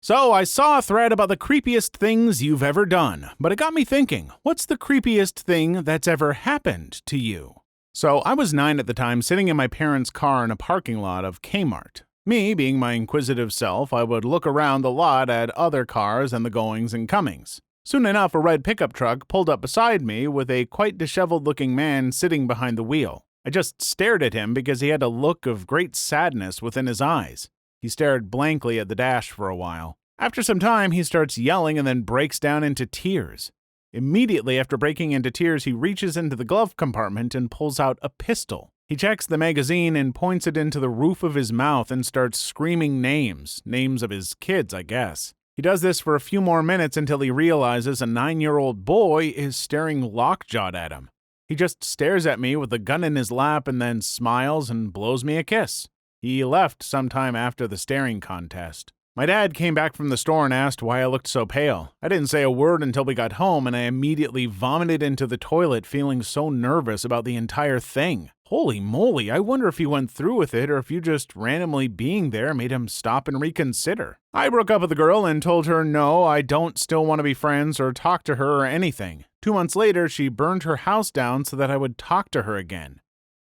So I saw a thread about the creepiest things you've ever done, but it got me thinking, what's the creepiest thing that's ever happened to you? So I was 9 at the time, sitting in my parents' car in a parking lot of Kmart. Me, being my inquisitive self, I would look around the lot at other cars and the goings and comings. Soon enough, a red pickup truck pulled up beside me with a quite disheveled-looking man sitting behind the wheel. I just stared at him because he had a look of great sadness within his eyes. He stared blankly at the dash for a while. After some time, he starts yelling and then breaks down into tears. Immediately after breaking into tears, he reaches into the glove compartment and pulls out a pistol. He checks the magazine and points it into the roof of his mouth and starts screaming names of his kids, I guess. He does this for a few more minutes until he realizes a 9-year-old boy is staring lockjawed at him. He just stares at me with the gun in his lap and then smiles and blows me a kiss. He left sometime after the staring contest. My dad came back from the store and asked why I looked so pale. I didn't say a word until we got home, and I immediately vomited into the toilet, feeling so nervous about the entire thing. Holy moly, I wonder if he went through with it or if you just randomly being there made him stop and reconsider. I broke up with the girl and told her no, I don't still want to be friends or talk to her or anything. 2 months later, she burned her house down so that I would talk to her again.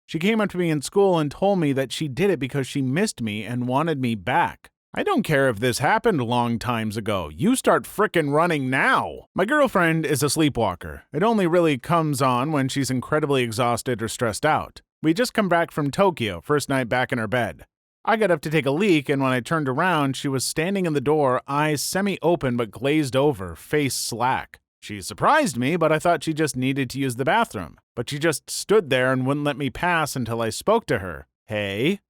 She came up to me in school and told me that she did it because she missed me and wanted me back. I don't care if this happened long times ago. You start frickin' running now. My girlfriend is a sleepwalker. It only really comes on when she's incredibly exhausted or stressed out. We just come back from Tokyo, first night back in her bed. I got up to take a leak, and when I turned around, she was standing in the door, eyes semi-open but glazed over, face slack. She surprised me, but I thought she just needed to use the bathroom. But she just stood there and wouldn't let me pass until I spoke to her. Hey?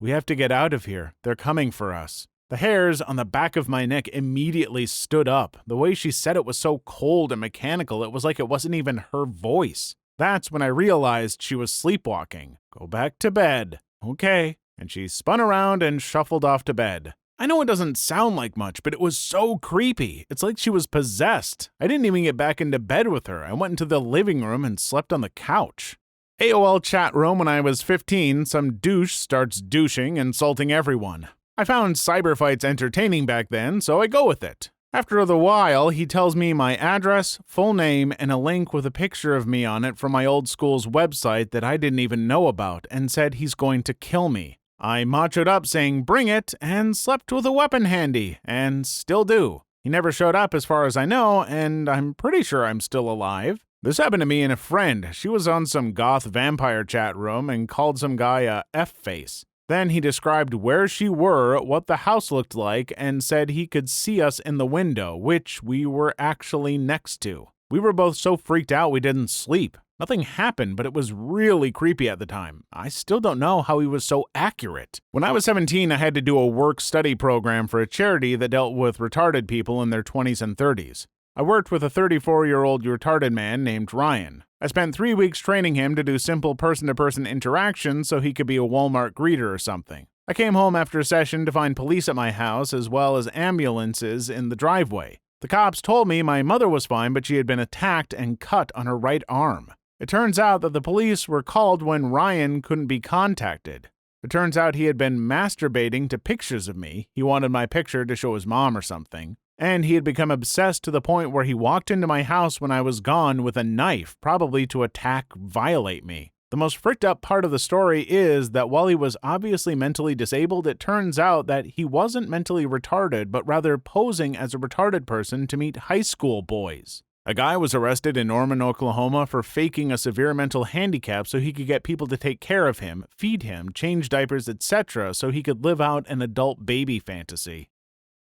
We have to get out of here. They're coming for us. The hairs on the back of my neck immediately stood up. The way she said it was so cold and mechanical, it was like it wasn't even her voice. That's when I realized she was sleepwalking. Go back to bed. Okay. And she spun around and shuffled off to bed. I know it doesn't sound like much, but it was so creepy. It's like she was possessed. I didn't even get back into bed with her. I went into the living room and slept on the couch. AOL chat room when I was 15, some douche starts douching, insulting everyone. I found cyber fights entertaining back then, so I go with it. After a while, he tells me my address, full name, and a link with a picture of me on it from my old school's website that I didn't even know about, and said he's going to kill me. I machoed up saying bring it, and slept with a weapon handy, and still do. He never showed up as far as I know, and I'm pretty sure I'm still alive. This happened to me and a friend. She was on some goth vampire chat room and called some guy a F-face. Then he described where she were, what the house looked like, and said he could see us in the window, which we were actually next to. We were both so freaked out we didn't sleep. Nothing happened, but it was really creepy at the time. I still don't know how he was so accurate. When I was 17, I had to do a work-study program for a charity that dealt with retarded people in their 20s and 30s. I worked with a 34-year-old retarded man named Ryan. I spent 3 weeks training him to do simple person-to-person interactions so he could be a Walmart greeter or something. I came home after a session to find police at my house as well as ambulances in the driveway. The cops told me my mother was fine, but she had been attacked and cut on her right arm. It turns out that the police were called when Ryan couldn't be contacted. It turns out he had been masturbating to pictures of me. He wanted my picture to show his mom or something. And he had become obsessed to the point where he walked into my house when I was gone with a knife, probably to violate me. The most freaked out part of the story is that while he was obviously mentally disabled, it turns out that he wasn't mentally retarded, but rather posing as a retarded person to meet high school boys. A guy was arrested in Norman, Oklahoma for faking a severe mental handicap so he could get people to take care of him, feed him, change diapers, etc. so he could live out an adult baby fantasy.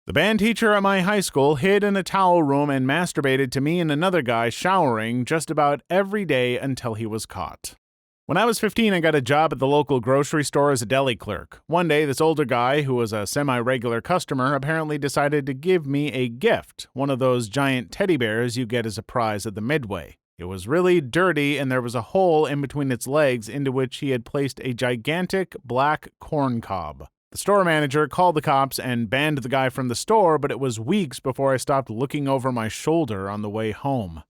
The band teacher at my high school hid in a towel room and masturbated to me and another guy showering just about every day until he was caught. When I was 15, I got a job at the local grocery store as a deli clerk. One day, this older guy, who was a semi-regular customer, apparently decided to give me a gift, one of those giant teddy bears you get as a prize at the Midway. It was really dirty, and there was a hole in between its legs into which he had placed a gigantic black corn cob. The store manager called the cops and banned the guy from the store, but it was weeks before I stopped looking over my shoulder on the way home.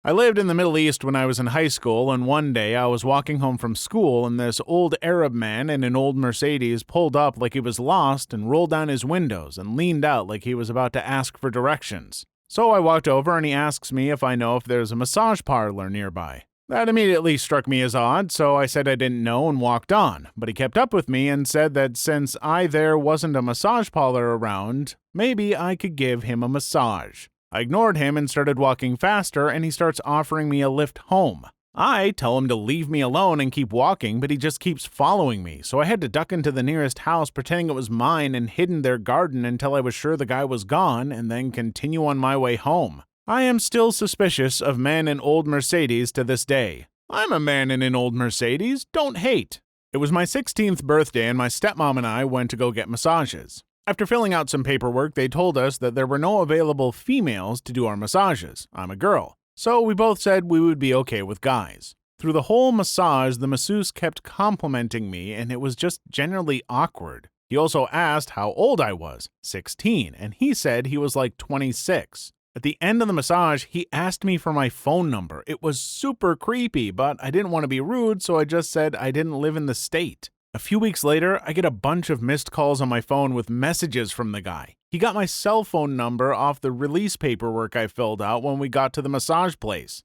I lived in the Middle East when I was in high school, and one day I was walking home from school and this old Arab man in an old Mercedes pulled up like he was lost and rolled down his windows and leaned out like he was about to ask for directions. So I walked over and he asks me if I know if there's a massage parlor nearby. That immediately struck me as odd, so I said I didn't know and walked on, but he kept up with me and said that since there wasn't a massage parlor around, maybe I could give him a massage. I ignored him and started walking faster, and he starts offering me a lift home. I tell him to leave me alone and keep walking, but he just keeps following me, so I had to duck into the nearest house pretending it was mine and hid in their garden until I was sure the guy was gone, and then continue on my way home. I am still suspicious of men in old Mercedes to this day. I'm a man in an old Mercedes, don't hate. It was my 16th birthday and my stepmom and I went to go get massages. After filling out some paperwork, they told us that there were no available females to do our massages. I'm a girl. So we both said we would be okay with guys. Through the whole massage, the masseuse kept complimenting me, and it was just generally awkward. He also asked how old I was, 16, and he said he was like 26. At the end of the massage, he asked me for my phone number. It was super creepy, but I didn't want to be rude, so I just said I didn't live in the state. A few weeks later, I get a bunch of missed calls on my phone with messages from the guy. He got my cell phone number off the release paperwork I filled out when we got to the massage place.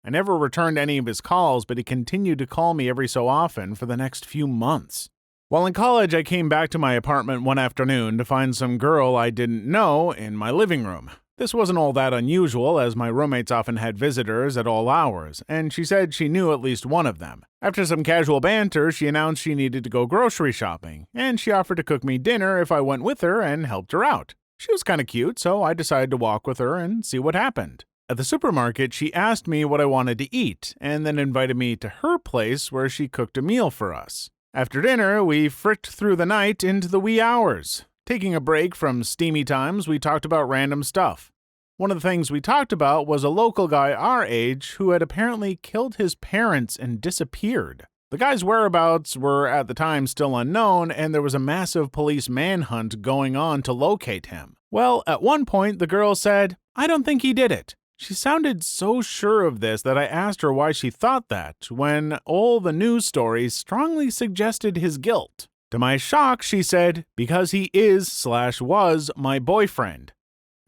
I never returned any of his calls, but he continued to call me every so often for the next few months. While in college, I came back to my apartment one afternoon to find some girl I didn't know in my living room. This wasn't all that unusual, as my roommates often had visitors at all hours, and she said she knew at least one of them. After some casual banter, she announced she needed to go grocery shopping, and she offered to cook me dinner if I went with her and helped her out. She was kind of cute, so I decided to walk with her and see what happened. At the supermarket, she asked me what I wanted to eat, and then invited me to her place where she cooked a meal for us. After dinner, we fricked through the night into the wee hours. Taking a break from steamy times, we talked about random stuff. One of the things we talked about was a local guy our age who had apparently killed his parents and disappeared. The guy's whereabouts were at the time still unknown, and there was a massive police manhunt going on to locate him. Well, at one point, the girl said, "I don't think he did it." She sounded so sure of this that I asked her why she thought that, when all the news stories strongly suggested his guilt. To my shock, she said, "Because he is/was my boyfriend."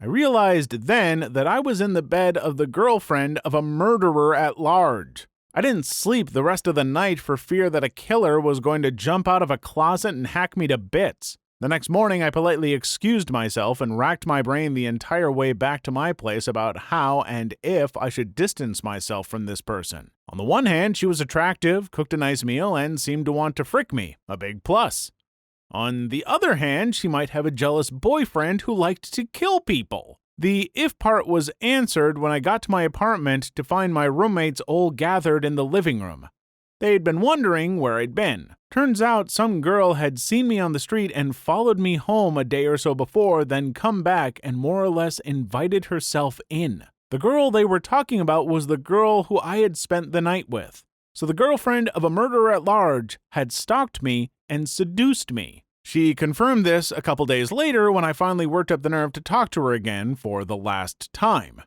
I realized then that I was in the bed of the girlfriend of a murderer at large. I didn't sleep the rest of the night for fear that a killer was going to jump out of a closet and hack me to bits. The next morning, I politely excused myself and racked my brain the entire way back to my place about how and if I should distance myself from this person. On the one hand, she was attractive, cooked a nice meal, and seemed to want to frick me, a big plus. On the other hand, she might have a jealous boyfriend who liked to kill people. The if part was answered when I got to my apartment to find my roommates all gathered in the living room. They'd been wondering where I'd been. Turns out some girl had seen me on the street and followed me home a day or so before, then come back and more or less invited herself in. The girl they were talking about was the girl who I had spent the night with. So the girlfriend of a murderer at large had stalked me and seduced me. She confirmed this a couple days later when I finally worked up the nerve to talk to her again for the last time.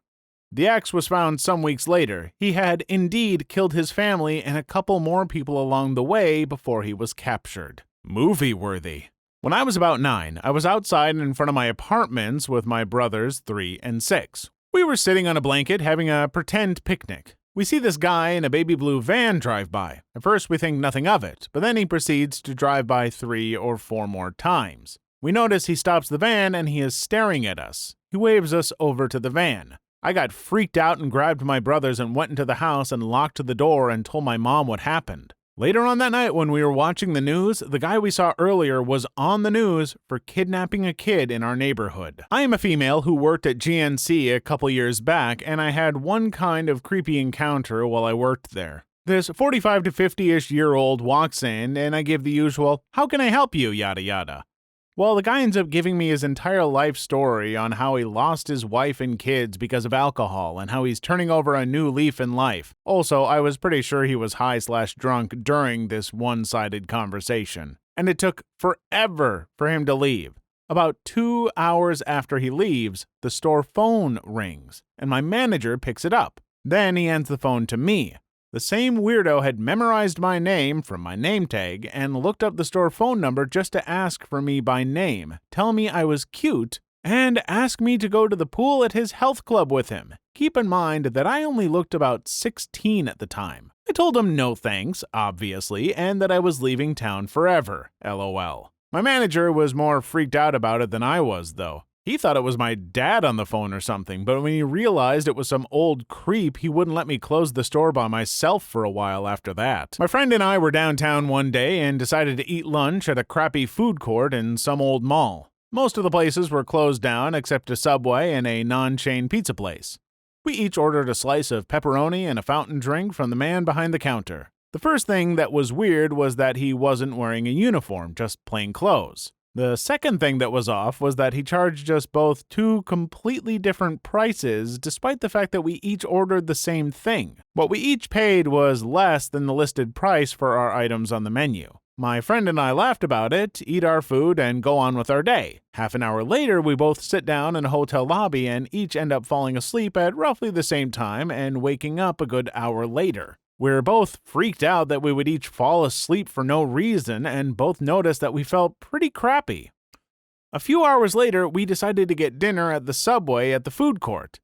The ex was found some weeks later. He had indeed killed his family and a couple more people along the way before he was captured. Movie-worthy. When I was about 9, I was outside in front of my apartments with my brothers 3 and 6. We were sitting on a blanket having a pretend picnic. We see this guy in a baby blue van drive by. At first we think nothing of it, but then he proceeds to drive by 3 or 4 more times. We notice he stops the van and he is staring at us. He waves us over to the van. I got freaked out and grabbed my brothers and went into the house and locked the door and told my mom what happened. Later on that night when we were watching the news, the guy we saw earlier was on the news for kidnapping a kid in our neighborhood. I am a female who worked at GNC a couple years back, and I had one kind of creepy encounter while I worked there. This 45 to 50-ish year old walks in, and I give the usual, "How can I help you?" yada yada. Well, the guy ends up giving me his entire life story on how he lost his wife and kids because of alcohol and how he's turning over a new leaf in life. Also, I was pretty sure he was high/drunk during this one-sided conversation. And it took forever for him to leave. About 2 hours after he leaves, the store phone rings, and my manager picks it up. Then he hands the phone to me. The same weirdo had memorized my name from my name tag and looked up the store phone number just to ask for me by name, tell me I was cute, and ask me to go to the pool at his health club with him. Keep in mind that I only looked about 16 at the time. I told him no thanks, obviously, and that I was leaving town forever, lol. My manager was more freaked out about it than I was, though. He thought it was my dad on the phone or something, but when he realized it was some old creep, he wouldn't let me close the store by myself for a while after that. My friend and I were downtown one day and decided to eat lunch at a crappy food court in some old mall. Most of the places were closed down except a Subway and a non-chain pizza place. We each ordered a slice of pepperoni and a fountain drink from the man behind the counter. The first thing that was weird was that he wasn't wearing a uniform, just plain clothes. The second thing that was off was that he charged us both two completely different prices, despite the fact that we each ordered the same thing. What we each paid was less than the listed price for our items on the menu. My friend and I laughed about it, eat our food, and go on with our day. Half an hour later, we both sit down in a hotel lobby and each end up falling asleep at roughly the same time and waking up a good hour later. We're both freaked out that we would each fall asleep for no reason and both noticed that we felt pretty crappy. A few hours later, we decided to get dinner at the Subway at the food court.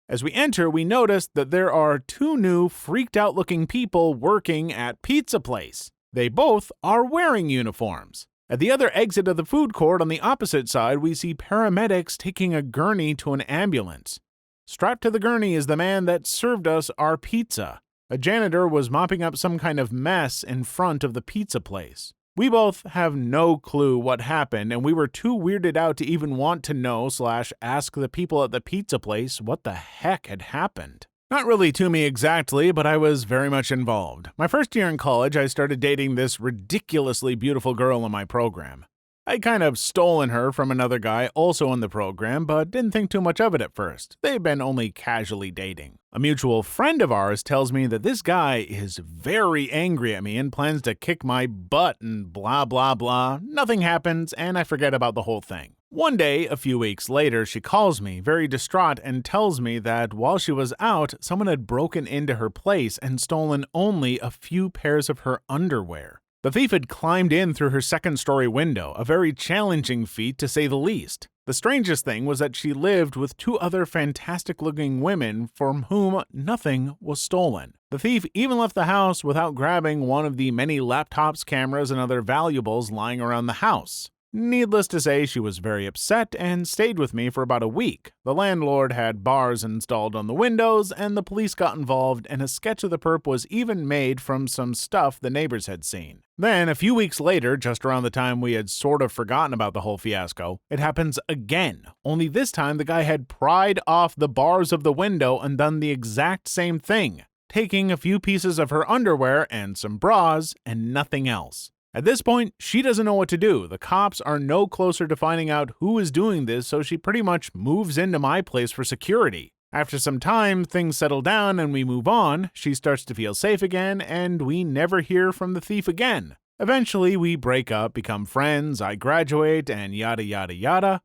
As we enter, we noticed that there are two new freaked out looking people working at Pizza Place. They both are wearing uniforms. At the other exit of the food court on the opposite side, we see paramedics taking a gurney to an ambulance. Strapped to the gurney is the man that served us our pizza. A janitor was mopping up some kind of mess in front of the pizza place. We both have no clue what happened, and we were too weirded out to even want to know/ask the people at the pizza place what the heck had happened. Not really to me exactly, but I was very much involved. My first year in college, I started dating this ridiculously beautiful girl in my program. I'd kind of stolen her from another guy also in the program, but didn't think too much of it at first. They'd been only casually dating. A mutual friend of ours tells me that this guy is very angry at me and plans to kick my butt and blah blah blah. Nothing happens, and I forget about the whole thing. One day, a few weeks later, she calls me, very distraught, and tells me that while she was out, someone had broken into her place and stolen only a few pairs of her underwear. The thief had climbed in through her second-story window, a very challenging feat to say the least. The strangest thing was that she lived with two other fantastic-looking women from whom nothing was stolen. The thief even left the house without grabbing one of the many laptops, cameras, and other valuables lying around the house. Needless to say, she was very upset and stayed with me for about a week. The landlord had bars installed on the windows, and the police got involved, and a sketch of the perp was even made from some stuff the neighbors had seen. Then, a few weeks later, just around the time we had sort of forgotten about the whole fiasco, it happens again. Only this time, the guy had pried off the bars of the window and done the exact same thing, taking a few pieces of her underwear and some bras and nothing else. At this point, she doesn't know what to do. The cops are no closer to finding out who is doing this, so she pretty much moves into my place for security. After some time, things settle down and we move on. She starts to feel safe again, and we never hear from the thief again. Eventually, we break up, become friends, I graduate, and yada yada yada.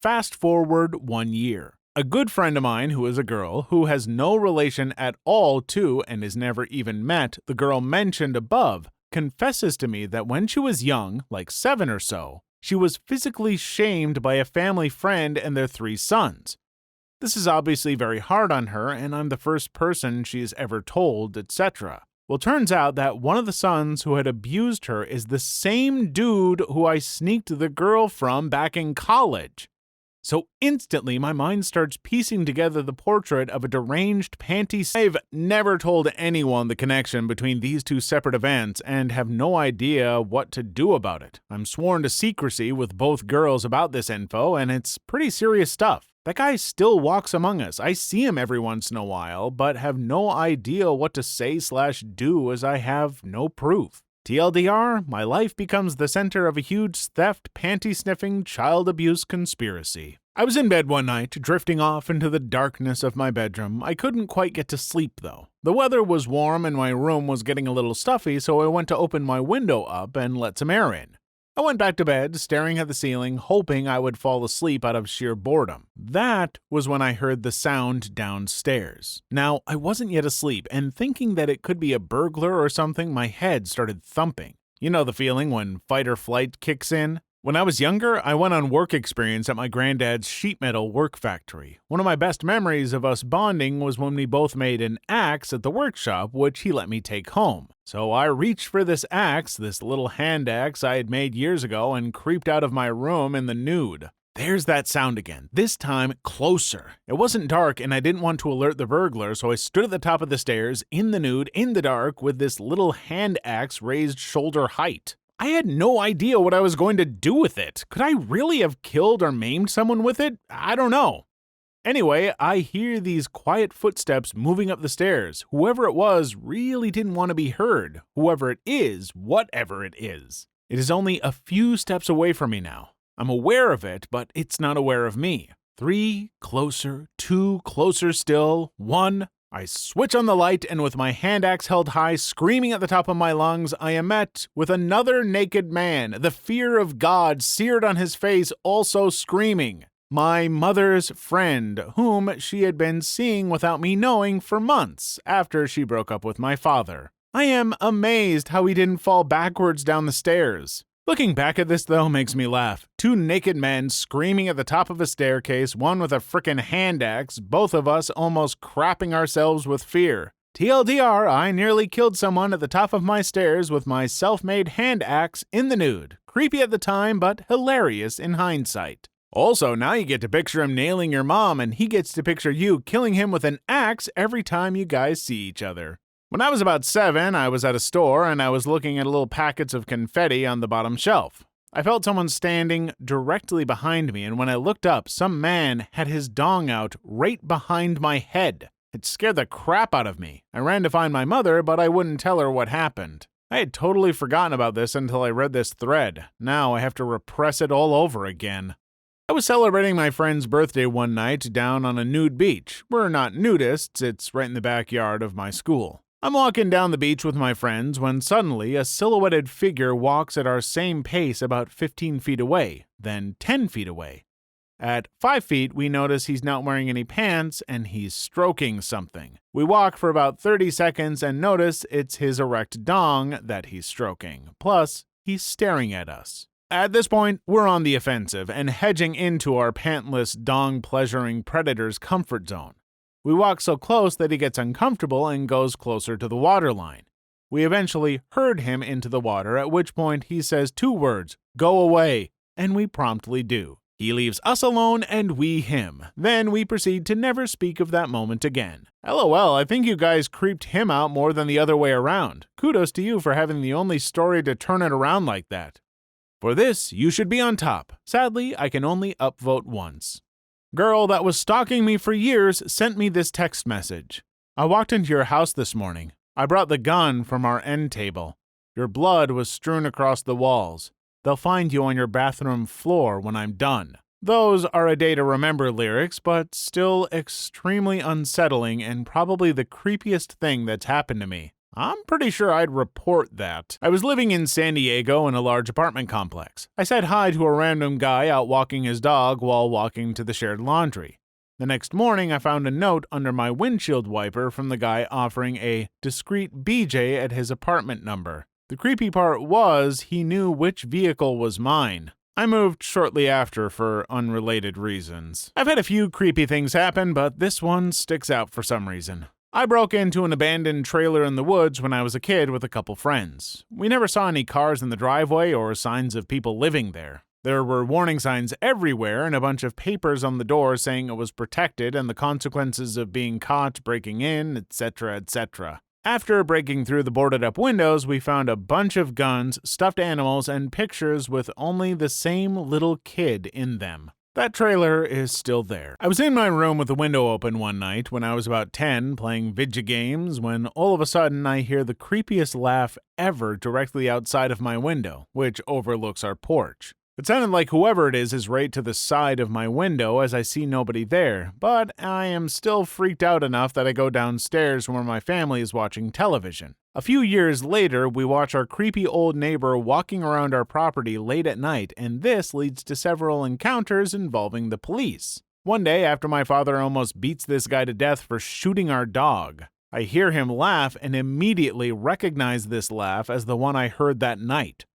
Fast forward 1 year. A good friend of mine who is a girl who has no relation at all to and has never even met the girl mentioned above confesses to me that when she was young, like 7 or so, she was physically shamed by a family friend and their 3 sons. This is obviously very hard on her, and I'm the first person she's ever told, etc. Well, turns out that one of the sons who had abused her is the same dude who I sneaked the girl from back in college. So instantly, my mind starts piecing together the portrait of a deranged panty. I've never told anyone the connection between these two separate events and have no idea what to do about it. I'm sworn to secrecy with both girls about this info, and it's pretty serious stuff. That guy still walks among us. I see him every once in a while, but have no idea what to say/do as I have no proof. TLDR, my life becomes the center of a huge theft, panty-sniffing, child abuse conspiracy. I was in bed one night, drifting off into the darkness of my bedroom. I couldn't quite get to sleep, though. The weather was warm and my room was getting a little stuffy, so I went to open my window up and let some air in. I went back to bed, staring at the ceiling, hoping I would fall asleep out of sheer boredom. That was when I heard the sound downstairs. Now, I wasn't yet asleep, and thinking that it could be a burglar or something, my head started thumping. You know the feeling when fight or flight kicks in? When I was younger, I went on work experience at my granddad's sheet metal work factory. One of my best memories of us bonding was when we both made an axe at the workshop, which he let me take home. So I reached for this axe, this little hand axe I had made years ago, and creeped out of my room in the nude. There's that sound again, this time closer. It wasn't dark and I didn't want to alert the burglar, so I stood at the top of the stairs, in the nude, in the dark, with this little hand axe raised shoulder height. I had no idea what I was going to do with it. Could I really have killed or maimed someone with it? I don't know. Anyway, I hear these quiet footsteps moving up the stairs. Whoever it was really didn't want to be heard. Whoever it is, whatever it is. It is only a few steps away from me now. I'm aware of it, but it's not aware of me. 3, closer, 2, closer still, 1. I switch on the light, and with my hand axe held high, screaming at the top of my lungs, I am met with another naked man, the fear of God seared on his face, also screaming. My mother's friend, whom she had been seeing without me knowing for months after she broke up with my father. I am amazed how he didn't fall backwards down the stairs. Looking back at this, though, makes me laugh. 2 naked men screaming at the top of a staircase, one with a frickin' hand axe, both of us almost crapping ourselves with fear. TLDR, I nearly killed someone at the top of my stairs with my self-made hand axe in the nude. Creepy at the time, but hilarious in hindsight. Also, now you get to picture him nailing your mom, and he gets to picture you killing him with an axe every time you guys see each other. When I was about 7, I was at a store and I was looking at little packets of confetti on the bottom shelf. I felt someone standing directly behind me, and when I looked up, some man had his dong out right behind my head. It scared the crap out of me. I ran to find my mother, but I wouldn't tell her what happened. I had totally forgotten about this until I read this thread. Now I have to repress it all over again. I was celebrating my friend's birthday one night down on a nude beach. We're not nudists, it's right in the backyard of my school. I'm walking down the beach with my friends when suddenly a silhouetted figure walks at our same pace about 15 feet away, then 10 feet away. At 5 feet, we notice he's not wearing any pants and he's stroking something. We walk for about 30 seconds and notice it's his erect dong that he's stroking. Plus, he's staring at us. At this point, we're on the offensive and hedging into our pantless, dong-pleasuring predator's comfort zone. We walk so close that he gets uncomfortable and goes closer to the waterline. We eventually herd him into the water, at which point he says 2 words, "Go away," and we promptly do. He leaves us alone and we him. Then we proceed to never speak of that moment again. LOL, I think you guys creeped him out more than the other way around. Kudos to you for having the only story to turn it around like that. For this, you should be on top. Sadly, I can only upvote once. Girl that was stalking me for years sent me this text message. I walked into your house this morning. I brought the gun from our end table. Your blood was strewn across the walls. They'll find you on your bathroom floor when I'm done. Those are a day to remember lyrics, but still extremely unsettling and probably the creepiest thing that's happened to me. I'm pretty sure I'd report that. I was living in San Diego in a large apartment complex. I said hi to a random guy out walking his dog while walking to the shared laundry. The next morning, I found a note under my windshield wiper from the guy offering a discreet BJ at his apartment number. The creepy part was he knew which vehicle was mine. I moved shortly after for unrelated reasons. I've had a few creepy things happen, but this one sticks out for some reason. I broke into an abandoned trailer in the woods when I was a kid with a couple friends. We never saw any cars in the driveway or signs of people living there. There were warning signs everywhere and a bunch of papers on the door saying it was protected and the consequences of being caught breaking in, etc., etc. After breaking through the boarded-up windows, we found a bunch of guns, stuffed animals, and pictures with only the same little kid in them. That trailer is still there. I was in my room with the window open one night when I was about 10 playing video games when all of a sudden I hear the creepiest laugh ever directly outside of my window, which overlooks our porch. It sounded like whoever it is right to the side of my window as I see nobody there, but I am still freaked out enough that I go downstairs where my family is watching television. A few years later, we watch our creepy old neighbor walking around our property late at night, and this leads to several encounters involving the police. One day, after my father almost beats this guy to death for shooting our dog, I hear him laugh and immediately recognize this laugh as the one I heard that night.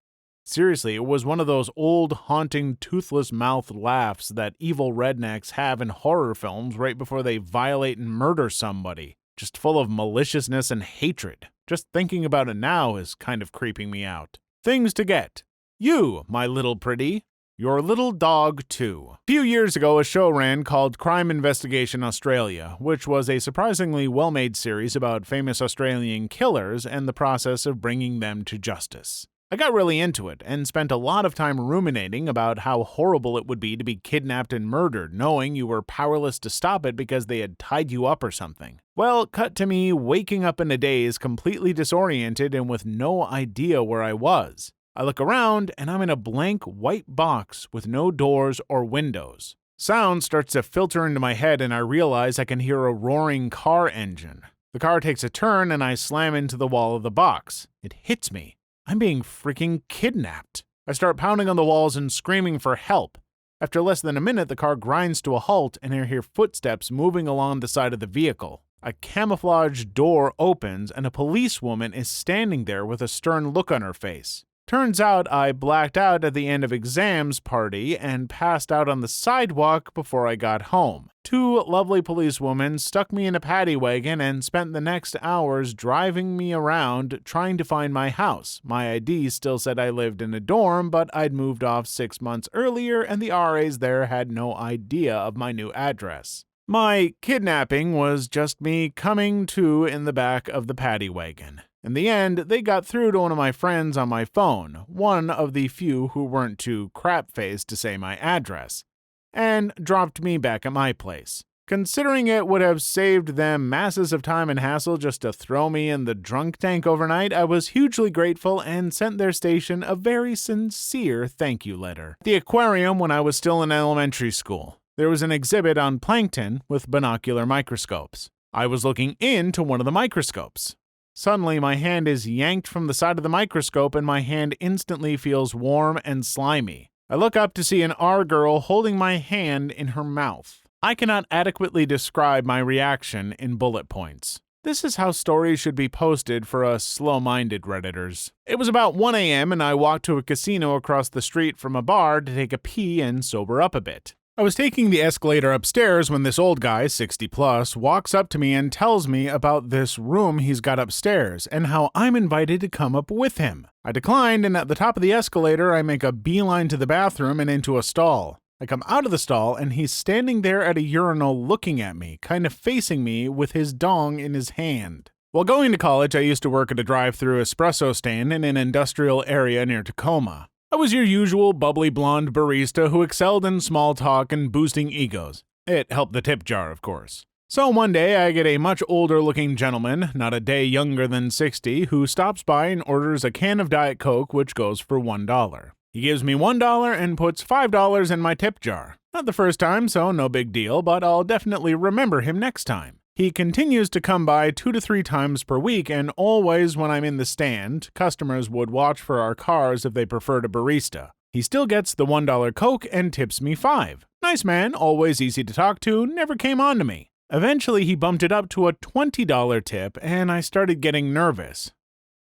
Seriously, it was one of those old, haunting, toothless-mouthed laughs that evil rednecks have in horror films right before they violate and murder somebody, just full of maliciousness and hatred. Just thinking about it now is kind of creeping me out. Things to get. You, my little pretty. Your little dog, too. A few years ago, a show ran called Crime Investigation Australia, which was a surprisingly well-made series about famous Australian killers and the process of bringing them to justice. I got really into it and spent a lot of time ruminating about how horrible it would be to be kidnapped and murdered, knowing you were powerless to stop it because they had tied you up or something. Well, cut to me waking up in a daze, completely disoriented and with no idea where I was. I look around and I'm in a blank white box with no doors or windows. Sound starts to filter into my head and I realize I can hear a roaring car engine. The car takes a turn and I slam into the wall of the box. It hits me. I'm being freaking kidnapped. I start pounding on the walls and screaming for help. After less than a minute, the car grinds to a halt and I hear footsteps moving along the side of the vehicle. A camouflaged door opens and a policewoman is standing there with a stern look on her face. Turns out I blacked out at the end of exams party and passed out on the sidewalk before I got home. Two lovely policewomen stuck me in a paddy wagon and spent the next hours driving me around trying to find my house. My ID still said I lived in a dorm, but I'd moved off 6 months earlier and the RAs there had no idea of my new address. My kidnapping was just me coming to in the back of the paddy wagon. In the end, they got through to one of my friends on my phone, one of the few who weren't too crap-faced to say my address, and dropped me back at my place. Considering it would have saved them masses of time and hassle just to throw me in the drunk tank overnight, I was hugely grateful and sent their station a very sincere thank you letter. At the aquarium when I was still in elementary school, there was an exhibit on plankton with binocular microscopes. I was looking into one of the microscopes. Suddenly, my hand is yanked from the side of the microscope and my hand instantly feels warm and slimy. I look up to see an R-girl holding my hand in her mouth. I cannot adequately describe my reaction in bullet points. This is how stories should be posted for us slow-minded Redditors. It was about 1 a.m. and I walked to a casino across the street from a bar to take a pee and sober up a bit. I was taking the escalator upstairs when this old guy, 60 plus, walks up to me and tells me about this room he's got upstairs and how I'm invited to come up with him. I declined, and at the top of the escalator, I make a beeline to the bathroom and into a stall. I come out of the stall and he's standing there at a urinal looking at me, kind of facing me with his dong in his hand. While going to college, I used to work at a drive-thru espresso stand in an industrial area near Tacoma. I was your usual bubbly blonde barista who excelled in small talk and boosting egos. It helped the tip jar, of course. So one day I get a much older looking gentleman, not a day younger than 60, who stops by and orders a can of Diet Coke which goes for $1. He gives me $1 and puts $5 in my tip jar. Not the first time, so no big deal, but I'll definitely remember him next time. He continues to come by 2 to 3 times per week, and always when I'm in the stand, customers would watch for our cars if they preferred a barista. He still gets the $1 Coke and tips me $5. Nice man, always easy to talk to, never came on to me. Eventually he bumped it up to a $20 tip, and I started getting nervous.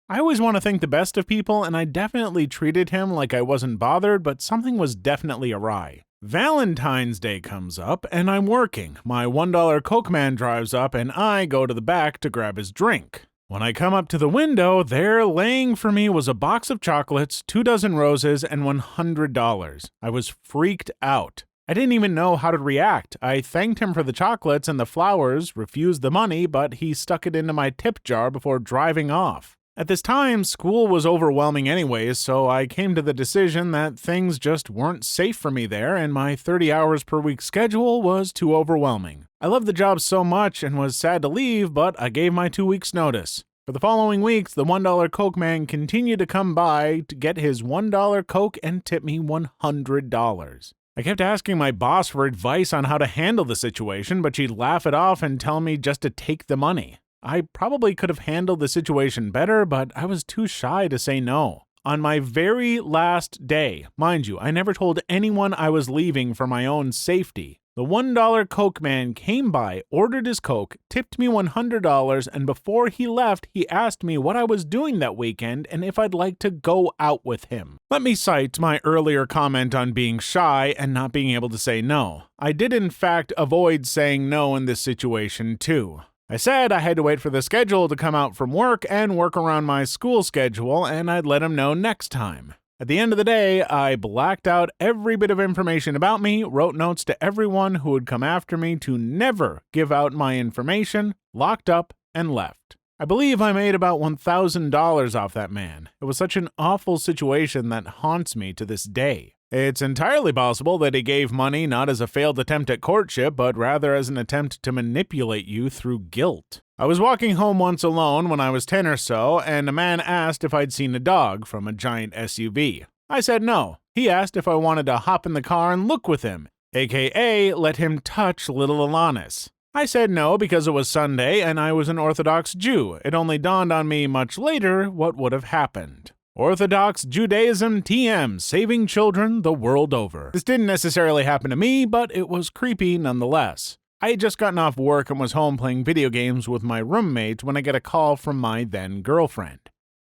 I always want to think the best of people, and I definitely treated him like I wasn't bothered, but something was definitely awry. Valentine's Day comes up, and I'm working. My $1 Coke man drives up, and I go to the back to grab his drink. When I come up to the window, there laying for me was a box of chocolates, 2 dozen roses, and $100. I was freaked out. I didn't even know how to react. I thanked him for the chocolates and the flowers, refused the money, but he stuck it into my tip jar before driving off. At this time, school was overwhelming anyways, so I came to the decision that things just weren't safe for me there, and my 30 hours per week schedule was too overwhelming. I loved the job so much and was sad to leave, but I gave my 2 weeks' notice. For the following weeks, the $1 Coke man continued to come by to get his $1 Coke and tip me $100. I kept asking my boss for advice on how to handle the situation, but she'd laugh it off and tell me just to take the money. I probably could have handled the situation better, but I was too shy to say no. On my very last day, mind you, I never told anyone I was leaving for my own safety. The $1 Coke man came by, ordered his Coke, tipped me $100, and before he left, he asked me what I was doing that weekend and if I'd like to go out with him. Let me cite my earlier comment on being shy and not being able to say no. I did in fact avoid saying no in this situation too. I said I had to wait for the schedule to come out from work and work around my school schedule, and I'd let him know next time. At the end of the day, I blacked out every bit of information about me, wrote notes to everyone who would come after me to never give out my information, locked up, and left. I believe I made about $1,000 off that man. It was such an awful situation that haunts me to this day. It's entirely possible that he gave money not as a failed attempt at courtship, but rather as an attempt to manipulate you through guilt. I was walking home once alone when I was 10 or so, and a man asked if I'd seen a dog from a giant SUV. I said no. He asked if I wanted to hop in the car and look with him, aka let him touch little Alanis. I said no because it was Sunday and I was an Orthodox Jew. It only dawned on me much later what would have happened. Orthodox Judaism TM, saving children the world over. This didn't necessarily happen to me, but it was creepy nonetheless. I had just gotten off work and was home playing video games with my roommate when I get a call from my then girlfriend.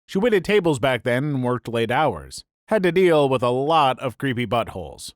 She waited tables back then and worked late hours. Had to deal with a lot of creepy buttholes.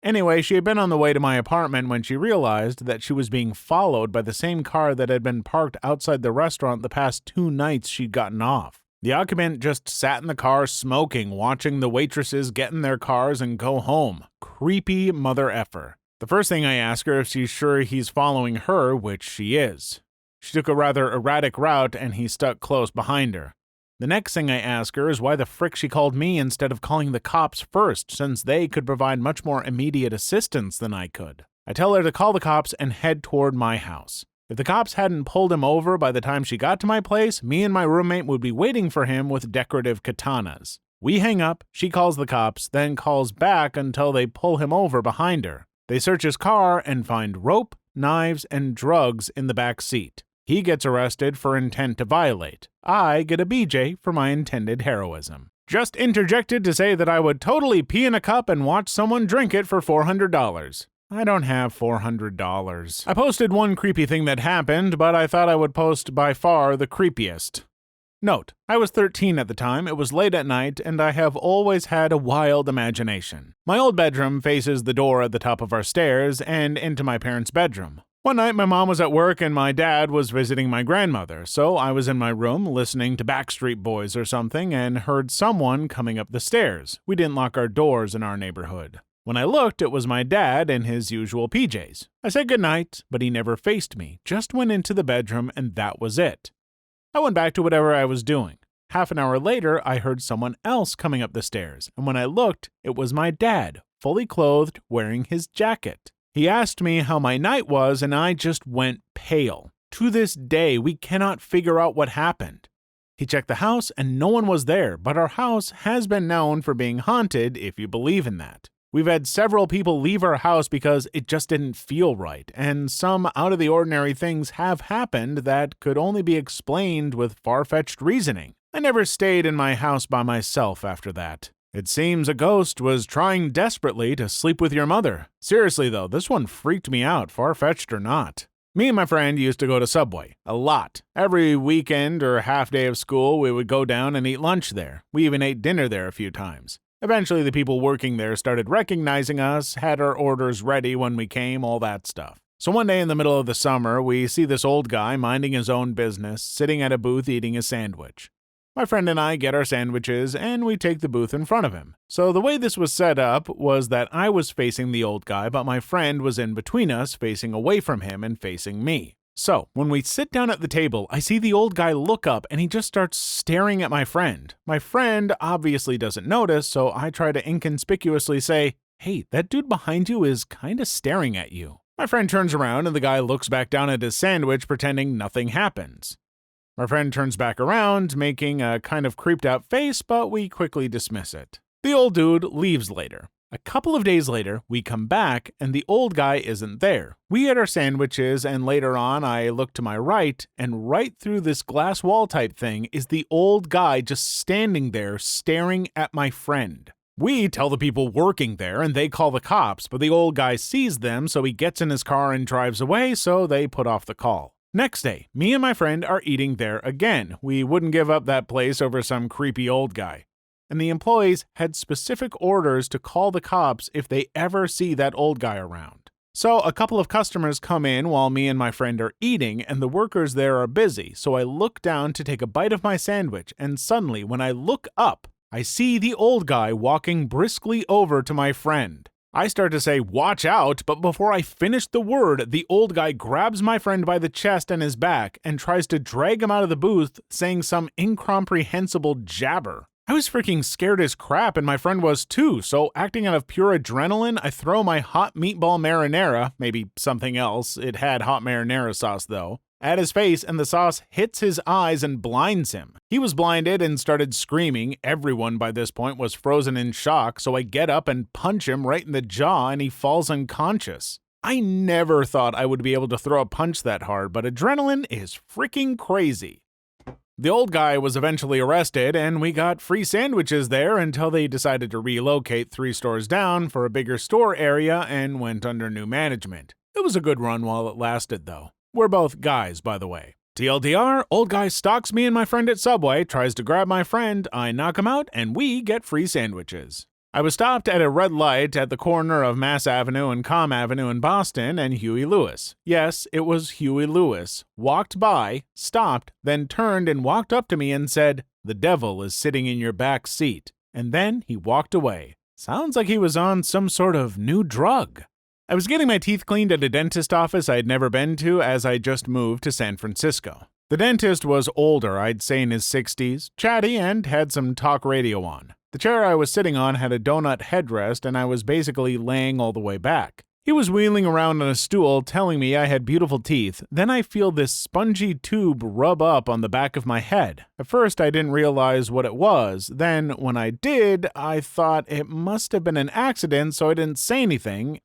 Anyway, she had been on the way to my apartment when she realized that she was being followed by the same car that had been parked outside the restaurant the past 2 nights she'd gotten off. The occupant just sat in the car smoking, watching the waitresses get in their cars and go home. Creepy mother effer. The first thing I ask her if she's sure he's following her, which she is. She took a rather erratic route and he stuck close behind her. The next thing I ask her is why the frick she called me instead of calling the cops first, since they could provide much more immediate assistance than I could. I tell her to call the cops and head toward my house. If the cops hadn't pulled him over by the time she got to my place, me and my roommate would be waiting for him with decorative katanas. We hang up, she calls the cops, then calls back until they pull him over behind her. They search his car and find rope, knives, and drugs in the back seat. He gets arrested for intent to violate. I get a BJ for my intended heroism. Just interjected to say that I would totally pee in a cup and watch someone drink it for $400. I don't have $400. I posted one creepy thing that happened, but I thought I would post by far the creepiest. Note, I was 13 at the time, it was late at night, and I have always had a wild imagination. My old bedroom faces the door at the top of our stairs and into my parents' bedroom. One night my mom was at work and my dad was visiting my grandmother, so I was in my room listening to Backstreet Boys or something and heard someone coming up the stairs. We didn't lock our doors in our neighborhood. When I looked, it was my dad in his usual PJs. I said goodnight, but he never faced me, just went into the bedroom and that was it. I went back to whatever I was doing. Half an hour later, I heard someone else coming up the stairs, and when I looked, it was my dad, fully clothed, wearing his jacket. He asked me how my night was, and I just went pale. To this day, we cannot figure out what happened. He checked the house, and no one was there, but our house has been known for being haunted, if you believe in that. We've had several people leave our house because it just didn't feel right, and some out-of-the-ordinary things have happened that could only be explained with far-fetched reasoning. I never stayed in my house by myself after that. It seems a ghost was trying desperately to sleep with your mother. Seriously though, this one freaked me out, far-fetched or not. Me and my friend used to go to Subway. A lot. Every weekend or half day of school, we would go down and eat lunch there. We even ate dinner there a few times. Eventually, the people working there started recognizing us, had our orders ready when we came, all that stuff. So one day in the middle of the summer, we see this old guy minding his own business, sitting at a booth eating a sandwich. My friend and I get our sandwiches, and we take the booth in front of him. So the way this was set up was that I was facing the old guy, but my friend was in between us, facing away from him and facing me. So, when we sit down at the table, I see the old guy look up and he just starts staring at my friend. My friend obviously doesn't notice, so I try to inconspicuously say, "Hey, that dude behind you is kinda staring at you." My friend turns around and the guy looks back down at his sandwich pretending nothing happens. My friend turns back around, making a kind of creeped out face, but we quickly dismiss it. The old dude leaves later. A couple of days later, we come back, and the old guy isn't there. We ate our sandwiches, and later on, I look to my right, and right through this glass wall type thing is the old guy just standing there staring at my friend. We tell the people working there, and they call the cops, but the old guy sees them, so he gets in his car and drives away, so they put off the call. Next day, me and my friend are eating there again. We wouldn't give up that place over some creepy old guy. And the employees had specific orders to call the cops if they ever see that old guy around. So a couple of customers come in while me and my friend are eating, and the workers there are busy, so I look down to take a bite of my sandwich, and suddenly, when I look up, I see the old guy walking briskly over to my friend. I start to say, "Watch out," but before I finish the word, the old guy grabs my friend by the chest and his back and tries to drag him out of the booth, saying some incomprehensible jabber. I was freaking scared as crap, and my friend was too, so acting out of pure adrenaline, I throw my hot meatball marinara, maybe something else, it had hot marinara sauce though, at his face, and the sauce hits his eyes and blinds him. He was blinded and started screaming. Everyone by this point was frozen in shock, so I get up and punch him right in the jaw, and he falls unconscious. I never thought I would be able to throw a punch that hard, but adrenaline is freaking crazy. The old guy was eventually arrested, and we got free sandwiches there until they decided to relocate 3 stores down for a bigger store area and went under new management. It was a good run while it lasted, though. We're both guys, by the way. TLDR, old guy stalks me and my friend at Subway, tries to grab my friend, I knock him out, and we get free sandwiches. I was stopped at a red light at the corner of Mass Avenue and Comm Avenue in Boston and Huey Lewis. Yes, it was Huey Lewis. Walked by, stopped, then turned and walked up to me and said, "The devil is sitting in your back seat." And then he walked away. Sounds like he was on some sort of new drug. I was getting my teeth cleaned at a dentist office I had never been to as I just moved to San Francisco. The dentist was older, I'd say in his 60s, chatty, and had some talk radio on. The chair I was sitting on had a donut headrest, and I was basically laying all the way back. He was wheeling around on a stool telling me I had beautiful teeth. Then I feel this spongy tube rub up on the back of my head. At first I didn't realize what it was. Then when I did, I thought it must have been an accident, so I didn't say anything.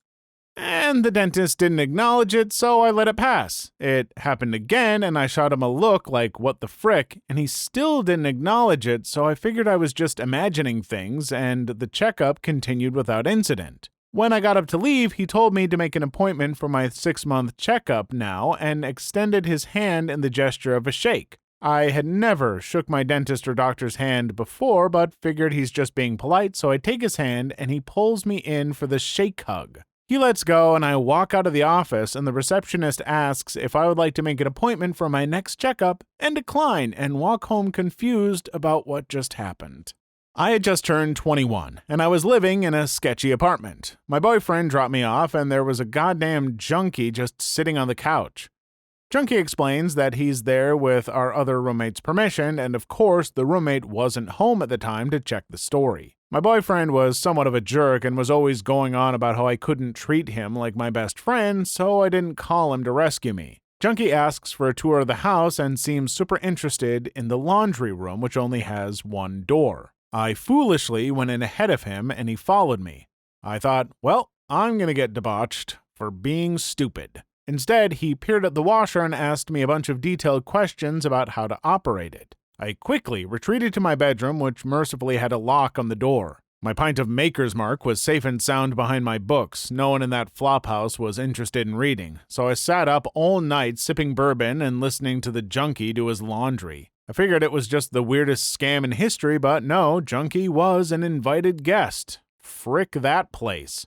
And the dentist didn't acknowledge it, so I let it pass. It happened again, and I shot him a look like, what the frick, and he still didn't acknowledge it, so I figured I was just imagining things, and the checkup continued without incident. When I got up to leave, he told me to make an appointment for my 6-month checkup now, and extended his hand in the gesture of a shake. I had never shook my dentist or doctor's hand before, but figured he's just being polite, so I take his hand, and he pulls me in for the shake hug. He lets go, and I walk out of the office, and the receptionist asks if I would like to make an appointment for my next checkup, and decline, and walk home confused about what just happened. I had just turned 21, and I was living in a sketchy apartment. My boyfriend dropped me off, and there was a goddamn junkie just sitting on the couch. Junkie explains that he's there with our other roommate's permission, and of course, the roommate wasn't home at the time to check the story. My boyfriend was somewhat of a jerk and was always going on about how I couldn't treat him like my best friend, so I didn't call him to rescue me. Junkie asks for a tour of the house and seems super interested in the laundry room, which only has one door. I foolishly went in ahead of him, and he followed me. I thought, well, I'm gonna get debauched for being stupid. Instead, he peered at the washer and asked me a bunch of detailed questions about how to operate it. I quickly retreated to my bedroom, which mercifully had a lock on the door. My pint of Maker's Mark was safe and sound behind my books. No one in that flophouse was interested in reading, so I sat up all night sipping bourbon and listening to the junkie do his laundry. I figured it was just the weirdest scam in history, but no, Junkie was an invited guest. Frick that place.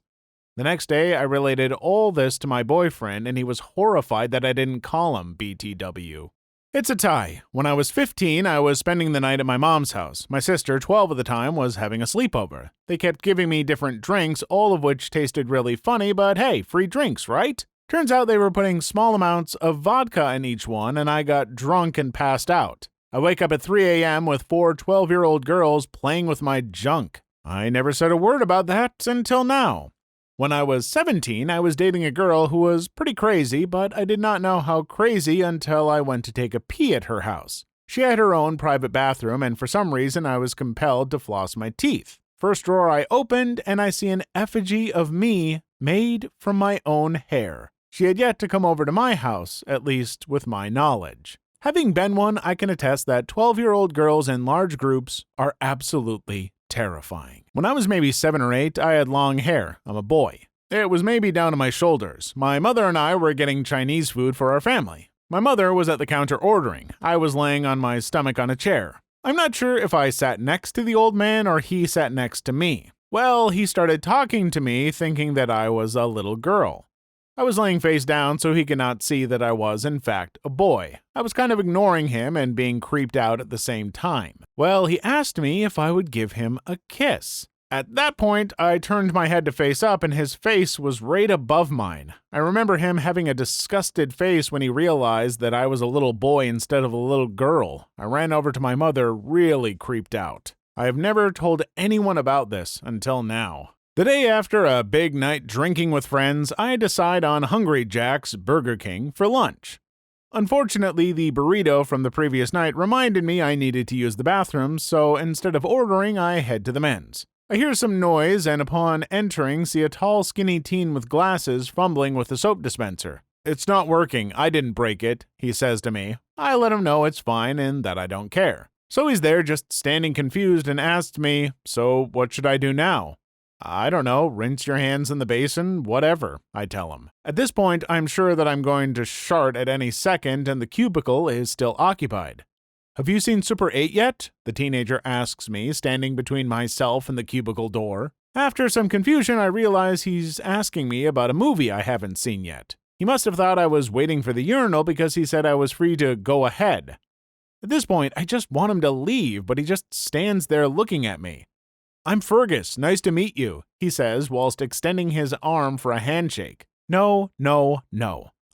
The next day, I related all this to my boyfriend, and he was horrified that I didn't call him BTW. It's a tie. When I was 15, I was spending the night at my mom's house. My sister, 12 at the time, was having a sleepover. They kept giving me different drinks, all of which tasted really funny, but hey, free drinks, right? Turns out they were putting small amounts of vodka in each one, and I got drunk and passed out. I wake up at 3 a.m. with 4 12-year-old girls playing with my junk. I never said a word about that until now. When I was 17, I was dating a girl who was pretty crazy, but I did not know how crazy until I went to take a pee at her house. She had her own private bathroom, and for some reason I was compelled to floss my teeth. First drawer I opened, and I see an effigy of me made from my own hair. She had yet to come over to my house, at least with my knowledge. Having been one, I can attest that 12-year-old girls in large groups are absolutely terrifying. When I was maybe 7 or 8, I had long hair. I'm a boy. It was maybe down to my shoulders. My mother and I were getting Chinese food for our family. My mother was at the counter ordering. I was laying on my stomach on a chair. I'm not sure if I sat next to the old man or he sat next to me. Well, he started talking to me, thinking that I was a little girl. I was laying face down so he could not see that I was, in fact, a boy. I was kind of ignoring him and being creeped out at the same time. Well, he asked me if I would give him a kiss. At that point, I turned my head to face up and his face was right above mine. I remember him having a disgusted face when he realized that I was a little boy instead of a little girl. I ran over to my mother, really creeped out. I have never told anyone about this until now. The day after a big night drinking with friends, I decide on Hungry Jack's Burger King for lunch. Unfortunately, the burrito from the previous night reminded me I needed to use the bathroom, so instead of ordering, I head to the men's. I hear some noise and upon entering see a tall skinny teen with glasses fumbling with the soap dispenser. "It's not working, I didn't break it," he says to me. I let him know it's fine and that I don't care. So he's there just standing confused and asks me, "So what should I do now?" "I don't know, rinse your hands in the basin, whatever," I tell him. At this point, I'm sure that I'm going to shart at any second and the cubicle is still occupied. "Have you seen Super 8 yet?" the teenager asks me, standing between myself and the cubicle door. After some confusion, I realize he's asking me about a movie I haven't seen yet. He must have thought I was waiting for the urinal because he said I was free to go ahead. At this point, I just want him to leave, but he just stands there looking at me. "I'm Fergus, nice to meet you," he says whilst extending his arm for a handshake. No.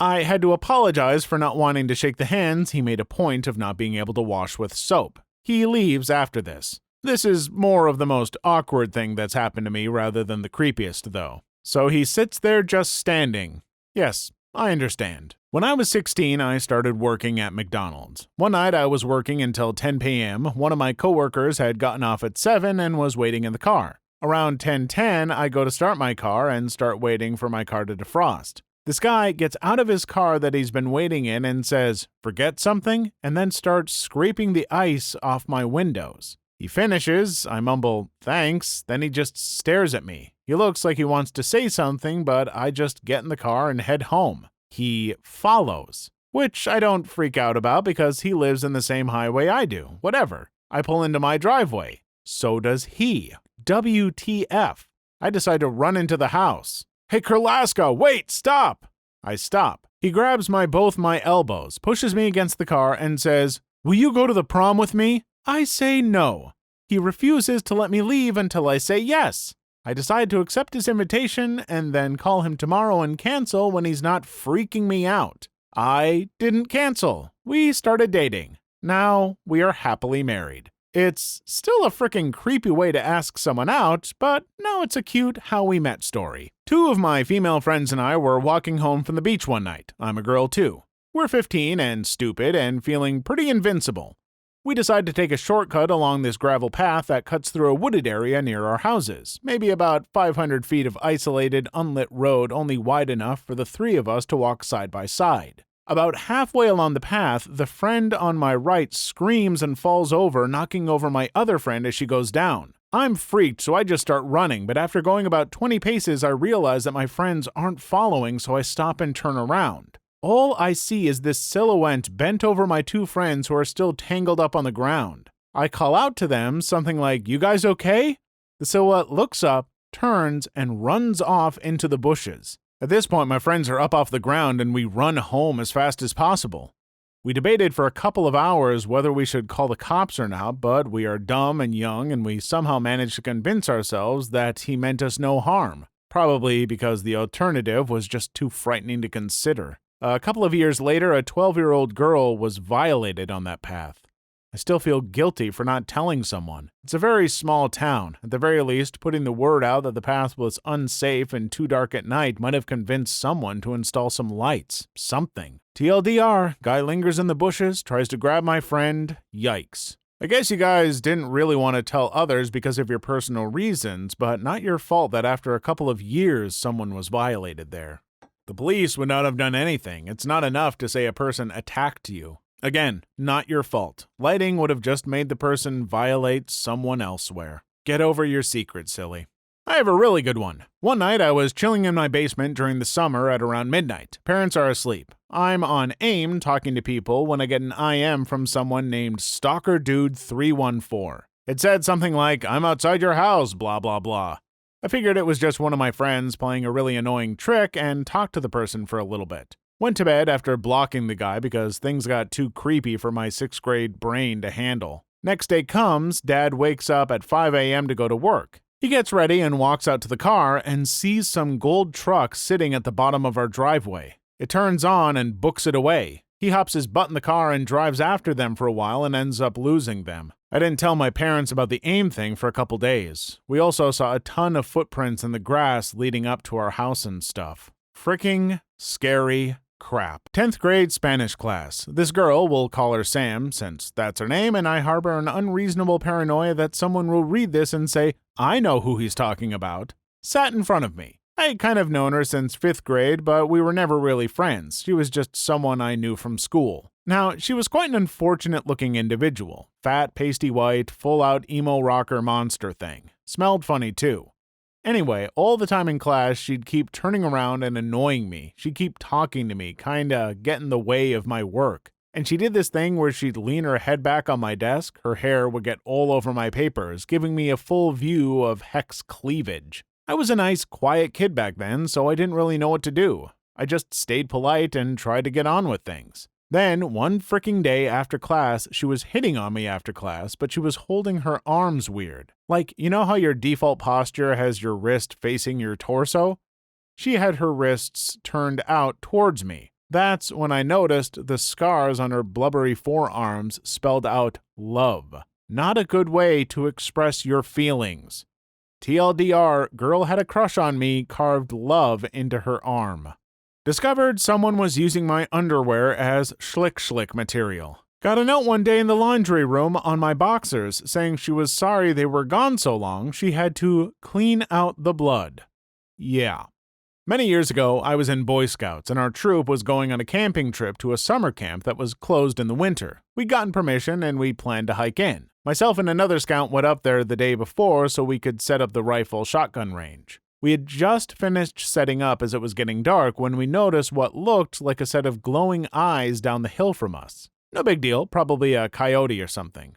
I had to apologize for not wanting to shake the hands he made a point of not being able to wash with soap. He leaves after this. This is more of the most awkward thing that's happened to me rather than the creepiest, though. So he sits there just standing. Yes, I understand. When I was 16, I started working at McDonald's. One night I was working until 10 p.m. One of my coworkers had gotten off at 7 and was waiting in the car. Around 10:10, I go to start my car and start waiting for my car to defrost. This guy gets out of his car that he's been waiting in and says, "Forget something?" and then starts scraping the ice off my windows. He finishes, I mumble, "Thanks," then he just stares at me. He looks like he wants to say something, but I just get in the car and head home. He follows, which I don't freak out about because he lives in the same highway I do. Whatever. I pull into my driveway. So does he. WTF. I decide to run into the house. "Hey, Kurlaska, wait, stop!" I stop. He grabs both my elbows, pushes me against the car, and says, "Will you go to the prom with me?" I say no. He refuses to let me leave until I say yes. I decide to accept his invitation and then call him tomorrow and cancel when he's not freaking me out. I didn't cancel. We started dating. Now we are happily married. It's still a frickin' creepy way to ask someone out, but no, it's a cute how we met story. 2 of my female friends and I were walking home from the beach one night. I'm a girl too. We're 15 and stupid and feeling pretty invincible. We decide to take a shortcut along this gravel path that cuts through a wooded area near our houses, maybe about 500 feet of isolated, unlit road only wide enough for the 3 of us to walk side by side. About halfway along the path, the friend on my right screams and falls over, knocking over my other friend as she goes down. I'm freaked, so I just start running, but after going about 20 paces, I realize that my friends aren't following, so I stop and turn around. All I see is this silhouette bent over my 2 friends who are still tangled up on the ground. I call out to them, something like, "You guys okay?" The silhouette looks up, turns, and runs off into the bushes. At this point, my friends are up off the ground and we run home as fast as possible. We debated for a couple of hours whether we should call the cops or not, but we are dumb and young and we somehow managed to convince ourselves that he meant us no harm. Probably because the alternative was just too frightening to consider. A couple of years later, a 12-year-old girl was violated on that path. I still feel guilty for not telling someone. It's a very small town. At the very least, putting the word out that the path was unsafe and too dark at night might have convinced someone to install some lights. Something. TLDR, guy lingers in the bushes, tries to grab my friend. Yikes. I guess you guys didn't really want to tell others because of your personal reasons, but not your fault that after a couple of years someone was violated there. The police would not have done anything. It's not enough to say a person attacked you. Again, not your fault. Lighting would have just made the person violate someone elsewhere. Get over your secret, silly. I have a really good one. One night I was chilling in my basement during the summer at around midnight. Parents are asleep. I'm on AIM talking to people when I get an IM from someone named Stalker Dude 314. It said something like, "I'm outside your house, blah blah blah." I figured it was just one of my friends playing a really annoying trick and talked to the person for a little bit. Went to bed after blocking the guy because things got too creepy for my 6th grade brain to handle. Next day comes, Dad wakes up at 5 a.m. to go to work. He gets ready and walks out to the car and sees some gold truck sitting at the bottom of our driveway. It turns on and books it away. He hops his butt in the car and drives after them for a while and ends up losing them. I didn't tell my parents about the AIM thing for a couple days. We also saw a ton of footprints in the grass leading up to our house and stuff. Fricking scary crap. 10th grade Spanish class. This girl, we'll call her Sam, since that's her name, and I harbor an unreasonable paranoia that someone will read this and say, "I know who he's talking about," sat in front of me. I had kind of known her since 5th grade, but we were never really friends. She was just someone I knew from school. Now, she was quite an unfortunate-looking individual. Fat, pasty white, full-out emo rocker monster thing. Smelled funny, too. Anyway, all the time in class, she'd keep turning around and annoying me. She'd keep talking to me, kinda get in the way of my work. And she did this thing where she'd lean her head back on my desk, her hair would get all over my papers, giving me a full view of Hex cleavage. I was a nice, quiet kid back then, so I didn't really know what to do. I just stayed polite and tried to get on with things. Then, one fricking day after class, she was hitting on me after class, but she was holding her arms weird. Like, you know how your default posture has your wrist facing your torso? She had her wrists turned out towards me. That's when I noticed the scars on her blubbery forearms spelled out love. Not a good way to express your feelings. TLDR, girl had a crush on me, carved love into her arm. Discovered someone was using my underwear as schlick material. Got a note one day in the laundry room on my boxers saying she was sorry they were gone so long, she had to clean out the blood. Yeah. Many years ago, I was in Boy Scouts, and our troop was going on a camping trip to a summer camp that was closed in the winter. We'd gotten permission, and we planned to hike in. Myself and another scout went up there the day before so we could set up the rifle-shotgun range. We had just finished setting up as it was getting dark when we noticed what looked like a set of glowing eyes down the hill from us. No big deal, probably a coyote or something.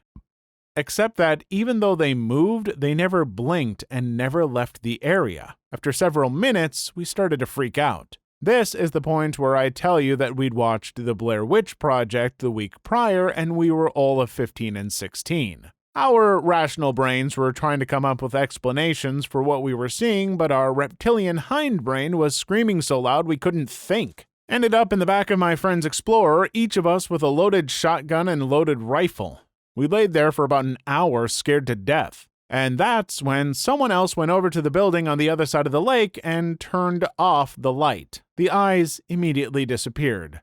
Except that even though they moved, they never blinked and never left the area. After several minutes, we started to freak out. This is the point where I tell you that we'd watched the Blair Witch Project the week prior and we were all of 15 and 16. Our rational brains were trying to come up with explanations for what we were seeing, but our reptilian hindbrain was screaming so loud we couldn't think. Ended up in the back of my friend's Explorer, each of us with a loaded shotgun and loaded rifle. We laid there for about an hour scared to death. And that's when someone else went over to the building on the other side of the lake and turned off the light. The eyes immediately disappeared.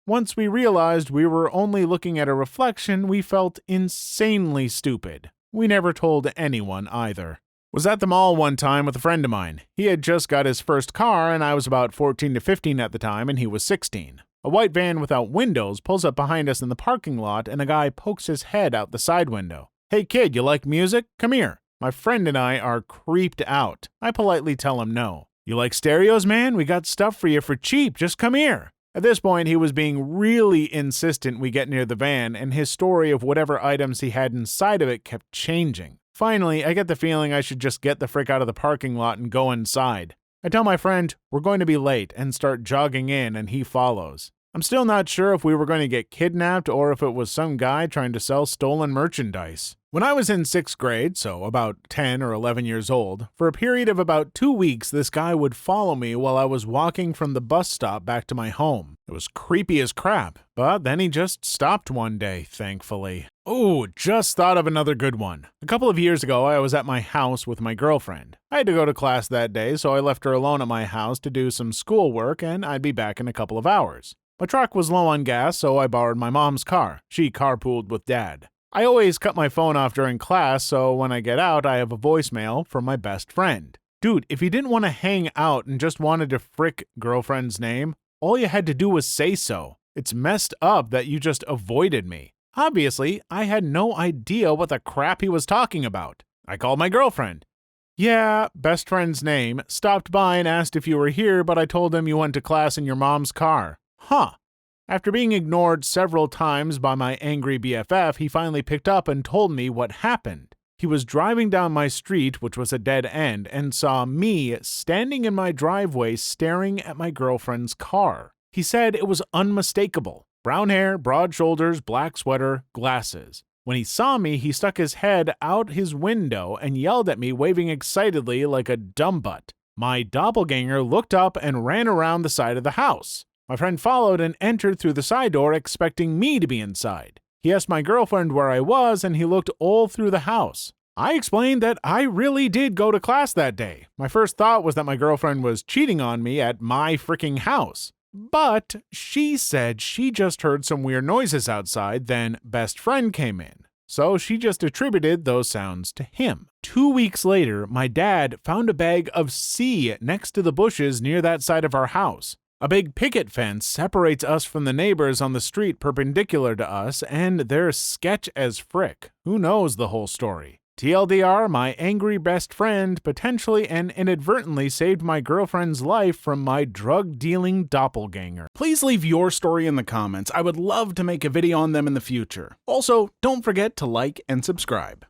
Once we realized we were only looking at a reflection, we felt insanely stupid. We never told anyone either. Was at the mall one time with a friend of mine. He had just got his first car and I was about 14 to 15 at the time and he was 16. A white van without windows pulls up behind us in the parking lot and a guy pokes his head out the side window. "Hey kid, you like music? Come here." My friend and I are creeped out. I politely tell him no. "You like stereos, man? We got stuff for you for cheap. Just come here." At this point, he was being really insistent we get near the van, and his story of whatever items he had inside of it kept changing. Finally, I get the feeling I should just get the frick out of the parking lot and go inside. I tell my friend, we're going to be late, and start jogging in, and he follows. I'm still not sure if we were going to get kidnapped or if it was some guy trying to sell stolen merchandise. When I was in 6th grade, so about 10 or 11 years old, for a period of about 2 weeks this guy would follow me while I was walking from the bus stop back to my home. It was creepy as crap, but then he just stopped one day, thankfully. Oh, just thought of another good one. A couple of years ago, I was at my house with my girlfriend. I had to go to class that day, so I left her alone at my house to do some schoolwork, and I'd be back in a couple of hours. My truck was low on gas, so I borrowed my mom's car. She carpooled with Dad. I always cut my phone off during class, so when I get out, I have a voicemail from my best friend. Dude, if you didn't want to hang out and just wanted to frick girlfriend's name, all you had to do was say so. It's messed up that you just avoided me. Obviously, I had no idea what the crap he was talking about. I called my girlfriend. Yeah, best friend's name, stopped by and asked if you were here, but I told him you went to class in your mom's car. Huh. After being ignored several times by my angry BFF, he finally picked up and told me what happened. He was driving down my street, which was a dead end, and saw me standing in my driveway staring at my girlfriend's car. He said it was unmistakable. Brown hair, broad shoulders, black sweater, glasses. When he saw me, he stuck his head out his window and yelled at me, waving excitedly like a dumbbutt. My doppelganger looked up and ran around the side of the house. My friend followed and entered through the side door, expecting me to be inside. He asked my girlfriend where I was, and he looked all through the house. I explained that I really did go to class that day. My first thought was that my girlfriend was cheating on me at my freaking house. But she said she just heard some weird noises outside, then best friend came in. So she just attributed those sounds to him. 2 weeks later, my dad found a bag of C next to the bushes near that side of our house. A big picket fence separates us from the neighbors on the street perpendicular to us, and they're sketch as frick. Who knows the whole story? TLDR, my angry best friend potentially and inadvertently saved my girlfriend's life from my drug-dealing doppelganger. Please leave your story in the comments. I would love to make a video on them in the future. Also, don't forget to like and subscribe.